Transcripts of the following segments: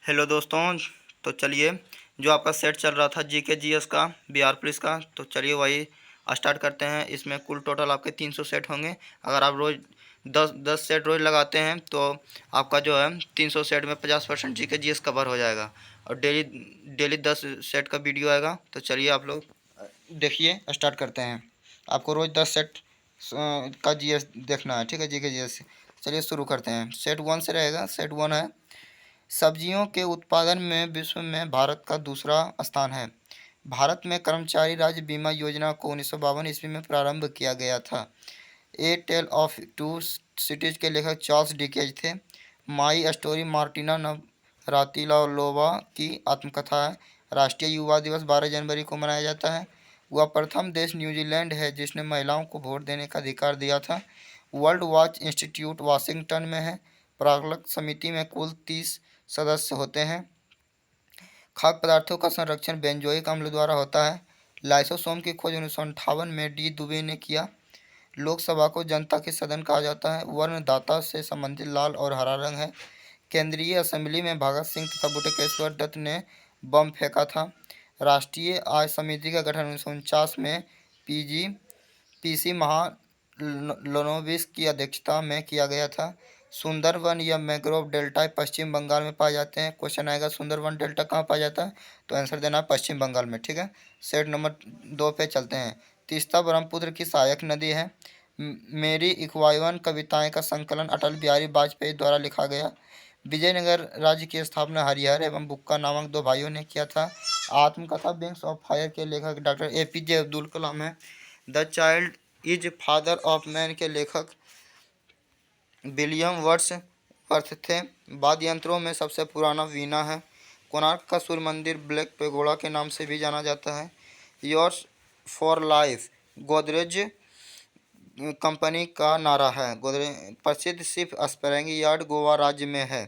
Hello दोस्तों। तो चलिए, जो आपका सेट चल रहा था जीके जीएस का, बिहार पुलिस का, तो चलिए वही स्टार्ट करते हैं। इसमें कुल टोटल आपके 300 सेट होंगे। अगर आप रोज़ 10 सेट रोज़ लगाते हैं तो आपका जो है 300 सेट में 50% जीके जीएस कवर हो जाएगा। और डेली डेली 10 सेट का वीडियो आएगा। तो चलिए आप लोग देखिए, स्टार्ट करते हैं। आपको रोज़ 10 सेट का जीएस देखना है, ठीक है, जीके जीएस। चलिए शुरू करते हैं। सेट 1 से रहेगा। सेट 1 है, सब्जियों के उत्पादन में विश्व में भारत का दूसरा स्थान है। भारत में कर्मचारी राज्य बीमा योजना को 1952 ईस्वी में प्रारंभ किया गया था। ए टेल ऑफ टू सिटीज के लेखक चार्ल्स डिकेंज थे। माई स्टोरी मार्टिना नवरातिलालोवा की आत्मकथा है। राष्ट्रीय युवा दिवस 12 जनवरी को मनाया जाता है। वह प्रथम देश न्यूजीलैंड है जिसने महिलाओं को वोट देने का अधिकार दिया था। वर्ल्ड वॉच इंस्टीट्यूट वाशिंगटन में है। प्राक्कलन समिति में कुल 30 सदस्य होते हैं। खाद्य पदार्थों का संरक्षण बेंजोइक अम्ल द्वारा होता है। लाइसोसोम की खोज 1958 में डी दुबे ने किया। लोकसभा को जनता के सदन कहा जाता है। वर्णदाता से संबंधित लाल और हरा रंग है। केंद्रीय असेंबली में भगत सिंह तथा बटुकेश्वर दत्त ने बम फेंका था। राष्ट्रीय आय समिति का गठन 1949 में पीसी महालनोबिस की अध्यक्षता में किया गया था। सुंदरवन या मैंग्रोव डेल्टा पश्चिम बंगाल में पाए जाते हैं। क्वेश्चन आएगा सुंदरवन डेल्टा कहाँ पाया जाता है, तो आंसर देना है पश्चिम बंगाल में, ठीक है। सेट नंबर 2 पे चलते हैं। तीस्ता ब्रह्मपुत्र की सहायक नदी है। मेरी इक्वायवन कविताएं का संकलन अटल बिहारी वाजपेयी द्वारा लिखा गया। विजयनगर राज्य की स्थापना हरिहर एवं बुक्का नामक दो भाइयों ने किया था। आत्मकथा विंग्स ऑफ फायर के लेखक डॉक्टर एपीजे अब्दुल कलाम है। The child is father of man के लेखक विलियम वर्थ थे। वाद्य यंत्रों में सबसे पुराना वीणा है। कोणार्क का सूर्य मंदिर ब्लैक पेगोडा के नाम से भी जाना जाता है। Yours for life Godrej company का नारा है। गोदरेज प्रसिद्ध शिप स्पैरिंग यार्ड गोवा राज्य में है।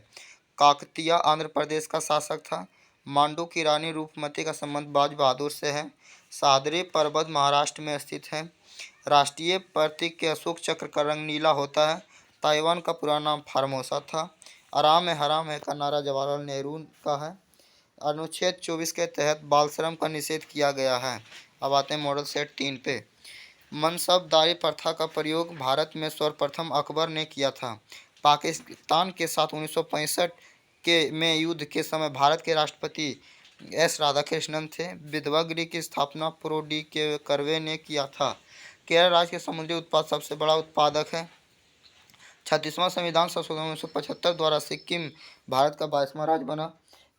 काकतीय आंध्र प्रदेश का शासक था। मांडू की रानी रूपमती का संबंध बाज बहादुर से है। सादरी पर्वत महाराष्ट्र में स्थित है। राष्ट्रीय प्रतीक के अशोक चक्र का रंग नीला होता है। ताइवान का पुराना नाम फार्मोसा था। आराम है हराम है का नारा जवाहरलाल नेहरू का है। अनुच्छेद 24 के तहत बाल श्रम का निषेध किया गया है। अब आते हैं मॉडल सेट 3 पे। मनसबदारी प्रथा का प्रयोग भारत में सर्वप्रथम अकबर ने किया था। पाकिस्तान के साथ 1965 के में युद्ध के समय भारत के राष्ट्रपति एस राधाकृष्णन थे। विधवा गृह की स्थापना प्रो डी के करवे ने किया था। केरल राज्य के समुद्री उत्पाद सबसे बड़ा उत्पादक है। 36वां संविधान संशोधन 1975 द्वारा सिक्किम भारत का 22वां राज्य बना।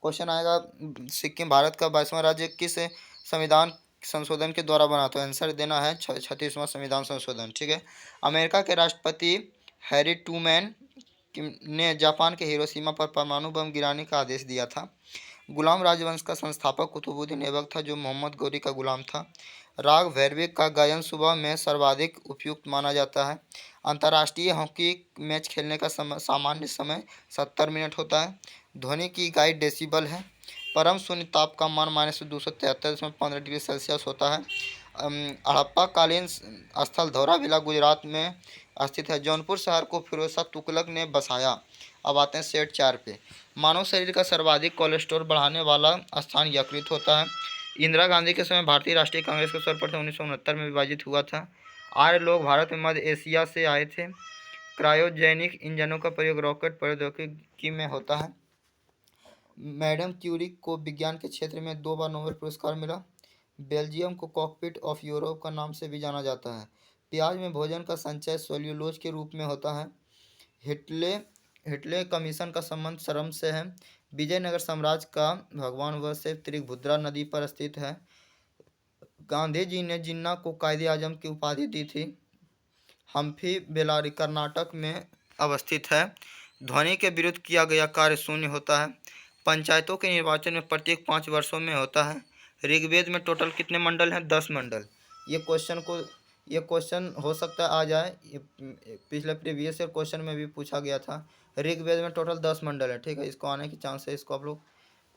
क्वेश्चन आएगा सिक्किम भारत का 22वां राज्य किस संविधान संशोधन के द्वारा बना, तो आंसर देना है 36वां संविधान संशोधन, ठीक है। अमेरिका के राष्ट्रपति हैरी ट्रूमैन ने जापान के हिरोशिमा पर परमाणु बम गिराने का आदेश दिया था। गुलाम राजवंश का संस्थापक कुतुबुद्दीन ऐबक था जो मोहम्मद गौरी का गुलाम था। राग भैरवी का गायन सुबह में सर्वाधिक उपयुक्त माना जाता है। अंतर्राष्ट्रीय हॉकी मैच खेलने का सामान्य समय 70 मिनट होता है। ध्वनि की इकाई डेसिबल है। परम शून्य ताप का मान -273.15 डिग्री सेल्सियस होता है। हड़प्पा कालीन स्थल धौलावीरा गुजरात में स्थित है। जौनपुर शहर को फिरोज शाह तुगलक ने बसाया। अब आते हैं सेट 4 पे। मानव शरीर का सर्वाधिक कोलेस्ट्रॉल बढ़ाने वाला स्थान यकृत होता है। इंदिरा गांधी के समय भारतीय राष्ट्रीय कांग्रेस का सर्वप्रथम 1969 में विभाजित हुआ था। आर्य लोग भारत में मध्य एशिया से आए थे। क्रायोजेनिक इंजनों का प्रयोग रॉकेट प्रौद्योगिकी में होता है। मैडम क्यूरी को विज्ञान के क्षेत्र में 2 बार नोबेल पुरस्कार मिला। बेल्जियम को कॉकपिट ऑफ यूरोप का नाम से भी जाना जाता है। प्याज में भोजन का संचय सेल्यूलोज के रूप में होता है। हिटले हिटले कमीशन का संबंध श्रम से है। विजयनगर साम्राज्य का भगवान व से त्रिभुद्रा नदी पर स्थित है। गांधी जी ने जिन्ना को कायदे आजम की उपाधि दी थी। हम्फी बेलारी कर्नाटक में अवस्थित है। ध्वनि के विरुद्ध किया गया कार्य शून्य होता है। पंचायतों के निर्वाचन में प्रत्येक 5 वर्षों में होता है। ऋग्वेद में टोटल कितने मंडल हैं? 10 मंडल। ये क्वेश्चन हो सकता है आ जाए, ये पिछले प्रीवियस ईयर क्वेश्चन में भी पूछा गया था। ऋग्वेद में टोटल 10 मंडल है, ठीक है। इसको आने की चांस है, इसको आप लोग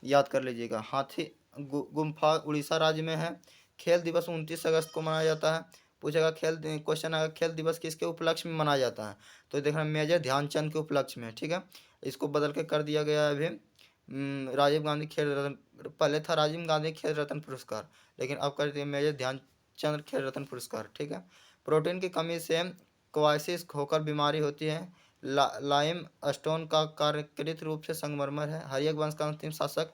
याद कर लीजिएगा। हाथी गुम्फा उड़ीसा राज्य में है। खेल दिवस 29 अगस्त को मनाया जाता है। पूछेगा क्वेश्चन आएगा खेल दिवस किसके उपलक्ष्य में मनाया जाता है, तो देखना मेजर ध्यानचंद के उपलक्ष्य में, ठीक है। इसको बदल के कर दिया गया है अभी राजीव गांधी खेल रत्न, पहले था राजीव गांधी खेल रत्न पुरस्कार, लेकिन अब कर दिया मेजर ध्यानचंद खेल रत्न पुरस्कार। ठीक है। प्रोटीन की कमी से क्वाइसिस होकर बीमारी होती है। लाइम स्टोन का कार्यकृत रूप से संगमरमर है। हर्यक वंश का अंतिम शासक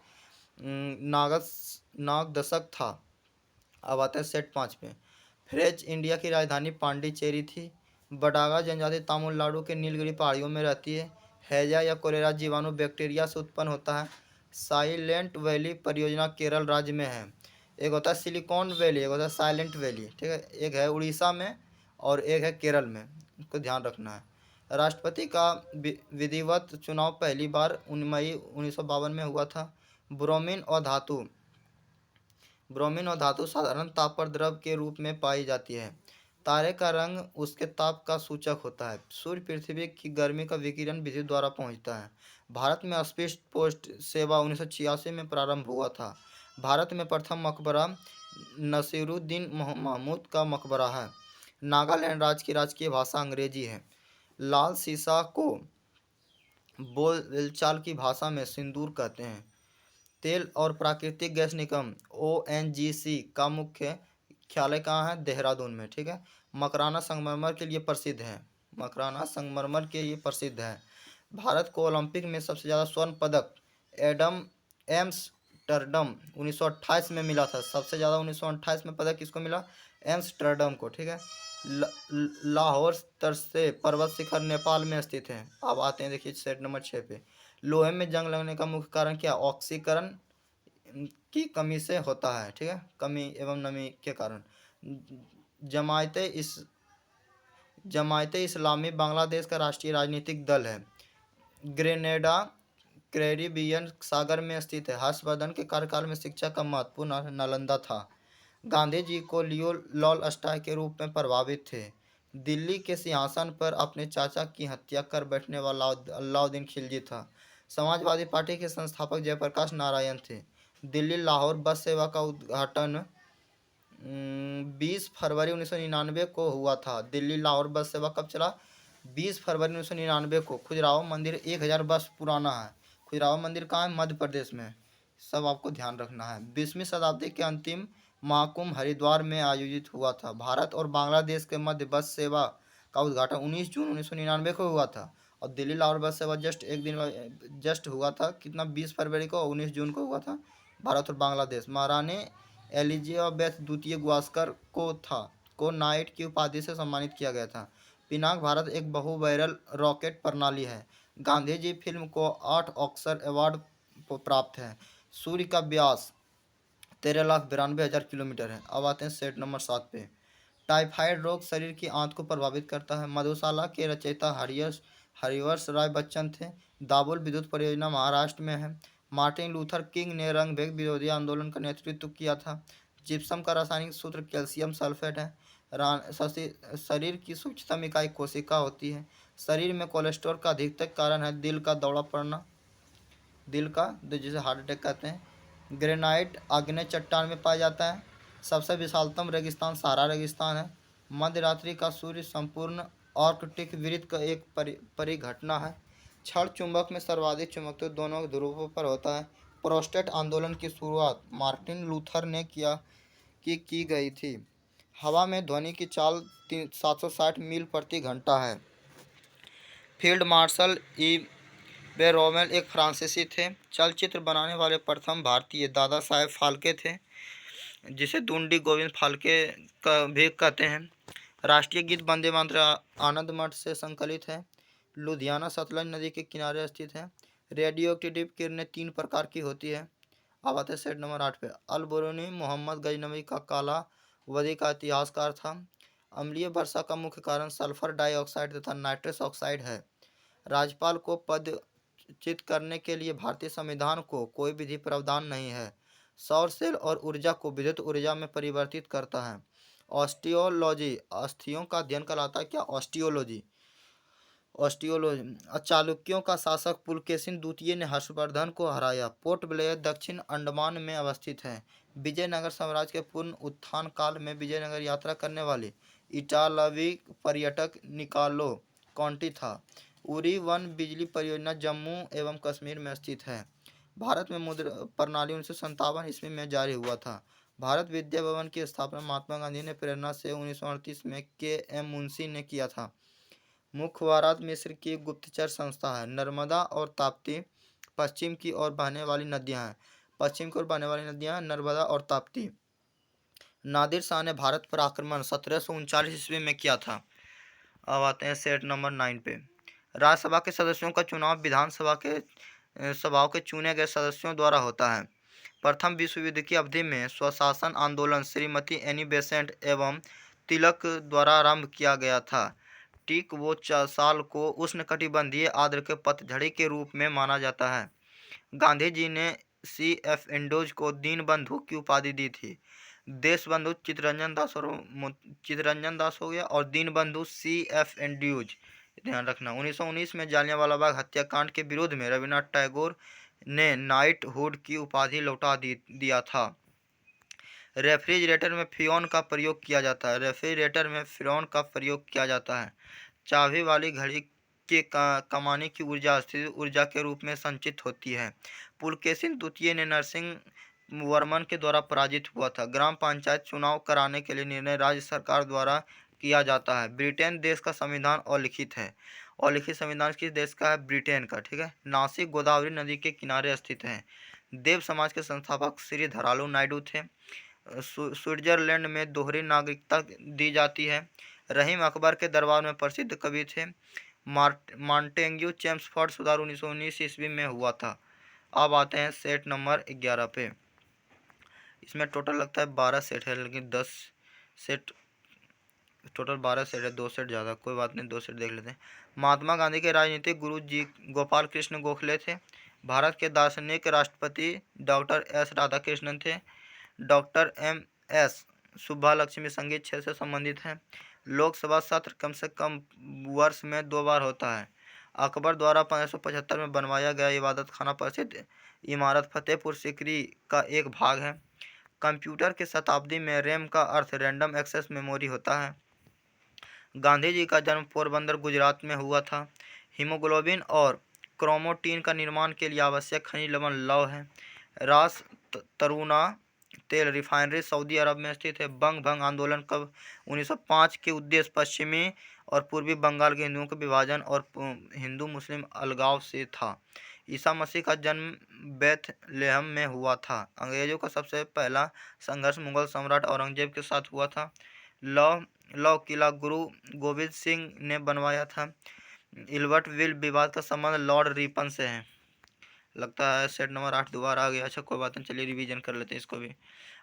नागदशक था। अब आते हैं सेट 5 में। फ्रेंच इंडिया की राजधानी पांडिचेरी थी। बडागा जनजाति तमिलनाडु के नीलगिरी पहाड़ियों में रहती है। हैजा या कोलेरा जीवाणु बैक्टीरिया से उत्पन्न होता है। साइलेंट वैली परियोजना केरल राज्य में है। एक होता है सिलिकॉन वैली, एक होता है साइलेंट वैली। ठीक है। एक है उड़ीसा में और एक है केरल में, इसको ध्यान रखना है। राष्ट्रपति का विधिवत चुनाव पहली बार मई 1952 में हुआ था। ब्रोमीन और धातु साधारण ताप पर द्रव के रूप में पाई जाती है। तारे का रंग उसके ताप का सूचक होता है। सूर्य पृथ्वी की गर्मी का विकिरण विद्युत द्वारा पहुंचता है। भारत में स्पीड पोस्ट सेवा 1986 में प्रारंभ हुआ था। भारत में प्रथम मकबरा नसीरुद्दीन महमूद का मकबरा है। नागालैंड राज्य की राजकीय भाषा अंग्रेजी है। लाल सीसा को बोलचाल की भाषा में सिंदूर कहते हैं। तेल और प्राकृतिक गैस निगम ONGC का मुख्य मुख्यालय कहाँ है? देहरादून में। ठीक है। मकराना संगमरमर के लिए प्रसिद्ध है। मकराना संगमरमर के लिए प्रसिद्ध है। भारत को ओलंपिक में सबसे ज़्यादा स्वर्ण पदक एम्स्टर्डम 1928 में मिला था। सबसे ज़्यादा 1928 में पदक किसको मिला? एम्स्टर्डम को। ठीक है। लाहौर तरसे पर्वत शिखर नेपाल में स्थित है। अब आते हैं देखिए सेट नंबर 6 पे। लोहे में जंग लगने का मुख्य कारण क्या? ऑक्सीकरण की कमी से होता है। ठीक है। कमी एवं नमी के कारण। जमायते इस्लामी बांग्लादेश का राष्ट्रीय राजनीतिक दल है। ग्रेनेडा कैरिबियन सागर में स्थित है। हर्षवर्धन के कार्यकाल में शिक्षा का महत्वपूर्ण नालंदा था। गांधी जी को लियो टॉलस्टॉय के रूप में प्रभावित थे। दिल्ली के सिंहासन पर अपने चाचा की हत्या कर बैठने वाला अलाउद्दीन खिलजी था। समाजवादी पार्टी के संस्थापक जयप्रकाश नारायण थे। दिल्ली लाहौर बस सेवा का उद्घाटन 20 फरवरी 1999 को हुआ था। दिल्ली लाहौर बस सेवा कब चला? 20 फरवरी 1999 को। खजुराहो मंदिर 1000 वर्ष पुराना है। खजुराहो मंदिर कहाँ है? मध्य प्रदेश में। सब आपको ध्यान रखना है। 20वीं शताब्दी के अंतिम महाकुंभ हरिद्वार में आयोजित हुआ था। भारत और बांग्लादेश के मध्य बस सेवा का उद्घाटन 19 जून 1999 को हुआ था। और दिल्ली लाहौर बस सेवा जस्ट हुआ था। कितना? 20 फरवरी को, 19 जून को हुआ था। भारत और बांग्लादेश। महारानी एलिजाबेथ द्वितीय गावस्कर को नाइट की उपाधि से सम्मानित किया गया था। पिनाक भारत एक बहु बैरल रॉकेट प्रणाली है। गांधी जी फिल्म को 8 ऑस्कर अवार्ड प्राप्त है। सूर्य का व्यास 13,92,000 किलोमीटर है। अब आते हैं सेट नंबर 7 पे। टाइफाइड रोग शरीर की आंत को प्रभावित करता है। मधुशाला के रचयिता हरिवंश राय बच्चन थे। दाभोल विद्युत परियोजना महाराष्ट्र में है। मार्टिन लूथर किंग ने रंग भेद विरोधी आंदोलन का नेतृत्व किया था। जिप्सम का रासायनिक सूत्र कैल्शियम सल्फेट है। शरीर की सूक्ष्मतम इकाई कोशिका होती है। शरीर में कोलेस्ट्रॉल का अधिकतर कारण है दिल का दौरा पड़ना, जिसे हार्ट अटैक कहते हैं। ग्रेनाइट आग्नेय चट्टान में पाया जाता है। सबसे विशालतम रेगिस्तान सहारा रेगिस्तान है। मध्य रात्रि का सूर्य संपूर्ण आर्कटिक वृत्त का एक परिघटना है। क्षण चुंबक में सर्वाधिक चुंबकत्व दोनों ध्रुवों पर होता है। प्रोस्टेट आंदोलन की शुरुआत मार्टिन लूथर ने की गई थी। हवा में ध्वनि की चाल 760 मील प्रति घंटा है। फील्ड मार्शल वे रोमेल एक फ्रांसीसी थे। चलचित्र बनाने वाले प्रथम भारतीय दादा साहेब फाल्के थे, जिसे दूंडी गोविंद फाल्के का भी कहते हैं। राष्ट्रीय गीत वंदे मातरम आनंद मठ से संकलित है। लुधियाना सतलज नदी के किनारे स्थित है। रेडियो एक्टिव किरणें 3 प्रकार की होती है। अब आते हैं सेट नंबर 8 पे। अल बुरूनी मोहम्मद गजनवी का काला वदी का इतिहासकार था। अम्लीय वर्षा का मुख्य कारण सल्फर डाइऑक्साइड तथा नाइट्रस ऑक्साइड है। राज्यपाल को पदच्युत करने के लिए भारतीय संविधान को कोई विधि प्रावधान नहीं है। सौर सेल और ऊर्जा को विद्युत ऊर्जा में परिवर्तित करता है। ऑस्टियोलॉजी अस्थियों का अध्ययन कहलाता है। क्या? ऑस्टियोलॉजी। चालुक्यों का शासक पुलकेशिन द्वितीय ने हर्षवर्धन को हराया। पोर्ट ब्लेयर दक्षिण अंडमान में अवस्थित है। विजयनगर साम्राज्य के पूर्ण उत्थान काल में विजयनगर यात्रा करने वाले इटालवी पर्यटक निकालो कॉन्टी था। उरी वन बिजली परियोजना जम्मू एवं कश्मीर में स्थित है। भारत में मुद्रा प्रणाली 1957 ईस्वी में जारी हुआ था। भारत विद्या भवन की स्थापना महात्मा गांधी ने प्रेरणा से 1938 में के.एम. मुंशी ने किया था। मुखवारात मिस्र की गुप्तचर संस्था है। नर्मदा और ताप्ती पश्चिम की ओर बहने वाली नदियां हैं। पश्चिम की ओर बहने वाली नदियां नर्मदा और ताप्ती। नादिर शाह ने भारत पर आक्रमण 1739 ईस्वी में किया था। अब आते हैं सेट नंबर 9 पे। राज्यसभा के सदस्यों का चुनाव विधानसभा के सभाओं के चुने गए सदस्यों द्वारा होता है। प्रथम विश्व युद्ध की अवधि में स्वशासन आंदोलन श्रीमती एनी बेसेंट एवं तिलक द्वारा आरंभ किया गया था। ठीक वो साल को उष्णकटिबंधीय आर्द्र के पतझड़ी के रूप में माना जाता है। गांधी जी ने C.F. एंड्रूज को दीनबंधु की उपाधि दी थी। देशबंधु चित्तरंजन दास हो गया और दीनबंधु C.F. एंड्रूज। ध्यान रखना। 1919 में जलियांवाला बाग हत्याकांड के विरोध में रविन्द्रनाथ टैगोर ने नाइटहुड की उपाधि लौटा दिया था। रेफ्रिजरेटर में फ्रियोन का प्रयोग किया जाता है। रेफ्रिजरेटर में फ्रियोन का प्रयोग किया जाता है। चाबी वाली घड़ी के कमाने की ऊर्जा स्थिर ऊर्जा के रूप में संचित होती है। पुलकेशिन द्वितीय ने नरसिंह वर्मन के द्वारा पराजित हुआ था। ग्राम पंचायत चुनाव कराने के लिए निर्णय राज्य सरकार द्वारा किया जाता है। ब्रिटेन देश का संविधान अलिखित है। अलिखित संविधान किस देश का है? ब्रिटेन का। ठीक है। नासिक गोदावरी नदी के किनारे स्थित है। देव समाज के संस्थापक श्री धरालू नायडू थे। स्विट्जरलैंड में दोहरी नागरिकता दी जाती है। रहीम अकबर के दरबार में प्रसिद्ध कवि थे। मॉन्टेग्यू चेम्सफोर्ड सुधार 1919 ईस्वी में हुआ था। अब आते हैं सेट नंबर 11 पे। इसमें टोटल लगता है 12 सेट है, लेकिन 10 सेट टोटल 12 सेट है, 2 सेट ज़्यादा, कोई बात नहीं, 2 सेट देख लेते हैं। महात्मा गांधी के राजनीतिक गुरु जी गोपाल कृष्ण गोखले थे। भारत के दार्शनिक राष्ट्रपति डॉक्टर एस राधाकृष्णन थे। Doctor M.S. सुब्बालक्ष्मी संगीत क्षेत्र से संबंधित हैं। लोकसभा सत्र कम से कम वर्ष में 2 बार होता है। अकबर द्वारा 1575 में बनवाया गया इबादत खाना प्रसिद्ध इमारत फतेहपुर सीकरी का एक भाग है। कंप्यूटर की शताब्दी में रैम का अर्थ रैंडम एक्सेस मेमोरी होता है। गांधी जी का जन्म पोरबंदर गुजरात में हुआ था। हीमोग्लोबिन और क्रोमोटीन का निर्माण के लिए आवश्यक खनिज लवण लौह है। रास तरुणा तेल रिफाइनरी सऊदी अरब में स्थित है। बंग भंग आंदोलन कब? 1905 के उद्देश्य पश्चिमी और पूर्वी बंगाल के हिंदुओं के विभाजन और हिंदू मुस्लिम अलगाव से था। ईसा मसीह का जन्म बेथलेहम में हुआ था। अंग्रेजों का सबसे पहला संघर्ष मुगल सम्राट औरंगजेब के साथ हुआ था। लौ किला गुरु गोविंद सिंह ने बनवाया था। इल्बर्ट विल विवाद का संबंध लॉर्ड रिपन से है। लगता है सेट नंबर 8 दोबारा आ गया। अच्छा कोई बात नहीं, चलिए रिवीजन कर लेते हैं इसको भी।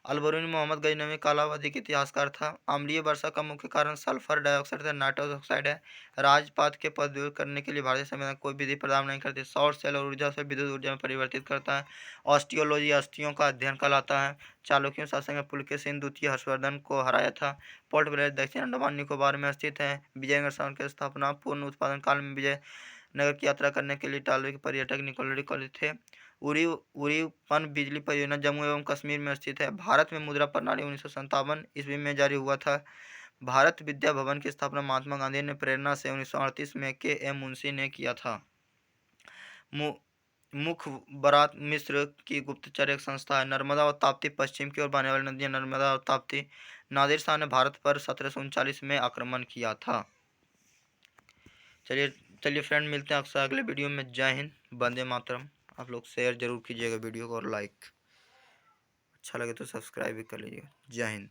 अलबरूनी मोहम्मद गजनवी कालावधि के इतिहासकार था। अम्लीय वर्षा का मुख्य कारण सल्फर डाइऑक्साइड तथा नाइट्रस ऑक्साइड है। राजपात के पद करने के लिए भारतीय संविधान कोई विधि प्रदान नहीं करती। सौर सेल और ऊर्जा से विद्युत ऊर्जा में परिवर्तित करता है। ऑस्टियोलॉजी अस्थियों का अध्ययन कहलाता है। चालुक्यों शासन में पुलकेशिन द्वितीय हर्षवर्धन को हराया था। पोर्ट ब्लेयर दक्षिण अंडमान निकोबार में स्थित है। विजयनगर शासन की स्थापना पूर्ण उत्पादन काल में विजय नगर की यात्रा करने के लिए इटालवी के पर्यटक निकोलडी थे। उरी-पन बिजली परियोजना जम्मू एवं कश्मीर में स्थित है। भारत में मुद्रा प्रणाली 1957 ईस्वी में जारी हुआ था। भारत विद्या भवन की स्थापना महात्मा गांधी ने प्रेरणा से 1938 में के.एम. मुंशी ने किया था। मुखबरात मिस्र की गुप्तचर एक संस्था है। नर्मदा और ताप्ती पश्चिम की ओर बहने वाली नदियां नर्मदा और ताप्ती। नादिर शाह ने भारत पर 1739 में आक्रमण किया था। चलिए फ्रेंड, मिलते हैं आपसे अगले वीडियो में। जय हिंद, वंदे मातरम। आप लोग शेयर जरूर कीजिएगा वीडियो को और लाइक, अच्छा लगे तो सब्सक्राइब भी कर लीजिएगा। जय हिंद।